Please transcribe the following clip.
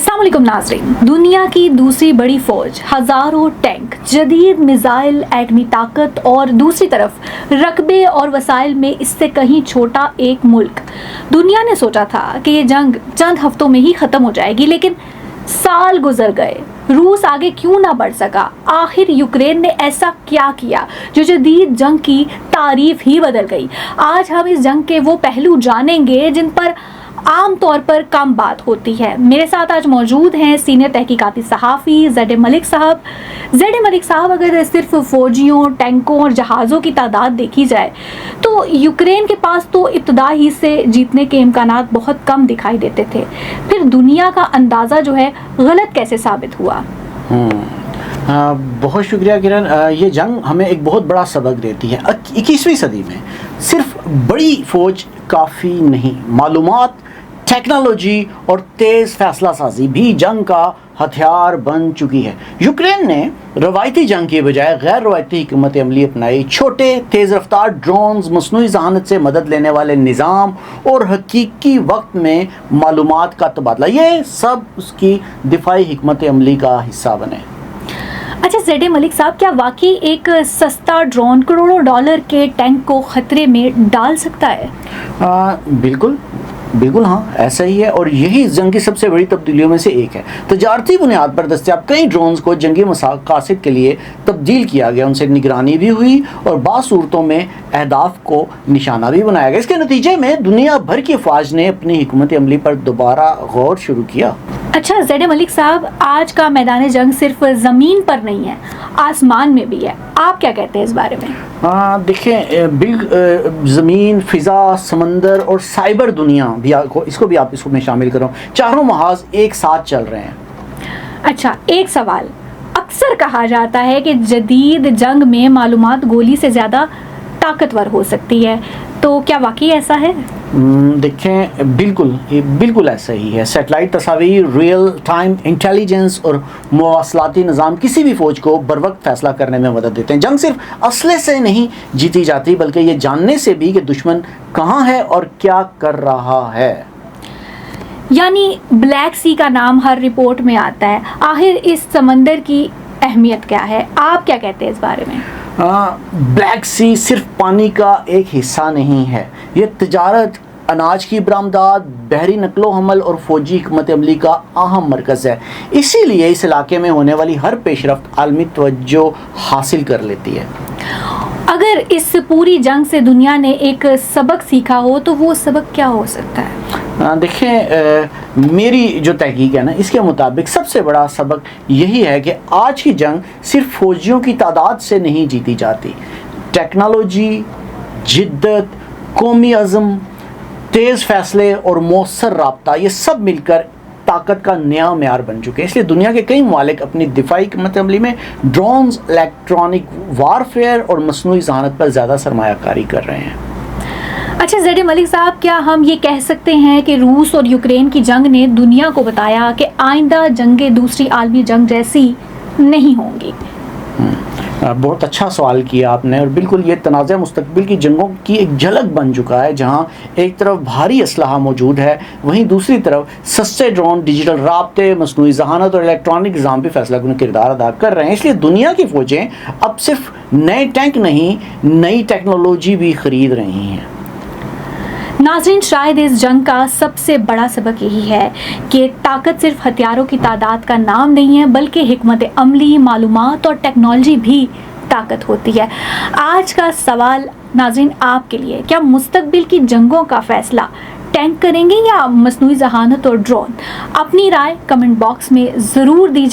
अस्सलाम वालेकुम नाज़रीन। दुनिया की दूसरी बड़ी फौज, हज़ारों टैंक, जदीद मिसाइल, एटमी ताकत और दूसरी तरफ रकबे और वसाइल में इससे कहीं छोटा एक मुल्क। दुनिया ने सोचा था कि ये जंग चंद हफ्तों में ही ख़त्म हो जाएगी, लेकिन साल गुजर गए, रूस आगे क्यों ना बढ़ सका। आखिर यूक्रेन ने ऐसा क्या किया जो जदीद जंग की तारीफ ही बदल गई। आज हम इस जंग के वो पहलू जानेंगे जिन पर आम तौर पर कम बात होती है। मेरे साथ आज मौजूद हैं सीनियर तहकीकाती सहाफ़ी ज़ेड मलिक साहब। ज़ेड मलिक साहब, अगर सिर्फ फ़ौजियों, टैंकों और जहाज़ों की तादाद देखी जाए तो यूक्रेन के पास तो इब्तदा ही से जीतने के इम्कानात बहुत कम दिखाई देते थे, फिर दुनिया का अंदाज़ा जो है गलत कैसे साबित हुआ? बहुत शुक्रिया किरण। ये जंग हमें एक बहुत बड़ा सबक देती है। 21वीं सदी में सिर्फ बड़ी फ़ौज काफ़ी नहीं, मालूमात, टेक्नोलॉजी और तेज़ फैसला साजी भी जंग का हथियार बन चुकी है। यूक्रेन ने रवायती जंग के बजाय गैर रवायती हिकमत अमली अपनाई। छोटे तेज़ रफ्तार ड्रोन्स, मसनूई ज़हानत से मदद लेने वाले निज़ाम और हकीकी वक्त में मालूमात का तबादला, ये सब उसकी दिफाई हिकमत अमली का हिस्सा बने। अच्छा ज़ेड मलिक साहब, क्या वाकई एक सस्ता ड्रोन करोड़ों डॉलर के टैंक को खतरे में डाल सकता है? बिल्कुल हाँ, ऐसा ही है, और यही इस जंग की सबसे बड़ी तब्दीलियों में से एक है। तजारती बुनियाद पर दस्तयाब कई ड्रोन्स को जंगी मकासद के लिए तब्दील किया गया, उनसे निगरानी भी हुई और बाज़ सूरतों में अहदाफ को निशाना भी बनाया गया। इसके नतीजे में दुनिया भर की फ़ौज ने अपनी हिकमत अमली पर दोबारा गौर शुरू किया। अच्छा ज़ेड मलिक साहब, आज का मैदान जंग सिर्फ ज़मीन पर नहीं है, आसमान में भी है। आप क्या कहते हैं इस बारे में? देखें, ज़मीन, फ़िज़ा, समंदर और साइबर दुनिया भी इसको मैं शामिल कर रहा हूँ। चारों महाज एक साथ चल रहे हैं। अच्छा, एक सवाल, अक्सर कहा जाता है कि जदीद जंग में मालूमात गोली से ज़्यादा ताकतवर हो सकती है, तो क्या वाकई ऐसा है? देखें, बिल्कुल ऐसा ही है। सैटेलाइट तस्वीर, रियल टाइम इंटेलिजेंस और मवासलाती निज़ाम किसी भी फ़ौज को बर वक्त फ़ैसला करने में मदद देते हैं। जंग सिर्फ असले से नहीं जीती जाती, बल्कि ये जानने से भी कि दुश्मन कहाँ है और क्या कर रहा है। यानी ब्लैक सी का नाम हर रिपोर्ट में आता है। आखिर इस समंदर की अहमियत क्या है? आप क्या कहते हैं इस बारे में? ब्लैक सी सिर्फ पानी का एक हिस्सा नहीं है, ये तिजारत, अनाज की बरामदात, बहरी नकलो हमल और फ़ौजी हिकमत अमली का अहम मरकज़ है। इसीलिए इस इलाके में होने वाली हर पेशरफ्त आलमी तवज्जो हासिल कर लेती है। अगर इस पूरी जंग से दुनिया ने एक सबक सीखा हो तो वो सबक क्या हो सकता है? देखें, मेरी जो तहकीक है ना, इसके मुताबिक सबसे बड़ा सबक यही है कि आज की जंग सिर्फ फ़ौजियों की तादाद से नहीं जीती जाती। टेक्नोलॉजी, जिद्दत, कौमी अज़म, तेज़ फ़ैसले और मौसर राब्ता, ये सब मिलकर ताकत का नया मेयार बन चुके हैं। इसलिए दुनिया के कई ममालिक अपनी दिफाई हिकमत अमली में ड्रोन्स, इलेक्ट्रॉनिक वारफेयर और मसनूई ज़हानत पर ज़्यादा सरमायाकारी कर रहे हैं। अच्छा ज़ेड मलिक साहब, क्या हम ये कह सकते हैं कि रूस और यूक्रेन की जंग ने दुनिया को बताया कि आइंदा जंगें दूसरी आलमी जंग जैसी नहीं होंगी? बहुत अच्छा सवाल किया आपने, और बिल्कुल ये तनाज़ा मुस्तक़बिल की जंगों की एक झलक बन चुका है, जहाँ एक तरफ भारी असलहा मौजूद है, वहीं दूसरी तरफ सस्ते ड्रोन, डिजिटल राब्ते, मसनूई ज़हानत और इलेक्ट्रॉनिक निज़ाम भी फैसला कुन किरदार अदा कर रहे हैं। इसलिए दुनिया की फ़ौजें अब सिर्फ नए टैंक नहीं, नई टेक्नोलॉजी भी ख़रीद रही हैं। नाज़रीन, शायद इस जंग का सबसे बड़ा सबक यही है कि ताकत सिर्फ हथियारों की तादाद का नाम नहीं है, बल्कि हिकमत अमली, मालूमात और टेक्नोलॉजी भी ताकत होती है। आज का सवाल नाज़रीन आपके लिए, क्या मुस्तकबिल की जंगों का फैसला टैंक करेंगे या मसनूई ज़हानत और ड्रोन? अपनी राय कमेंट बॉक्स में ज़रूर दीजिए।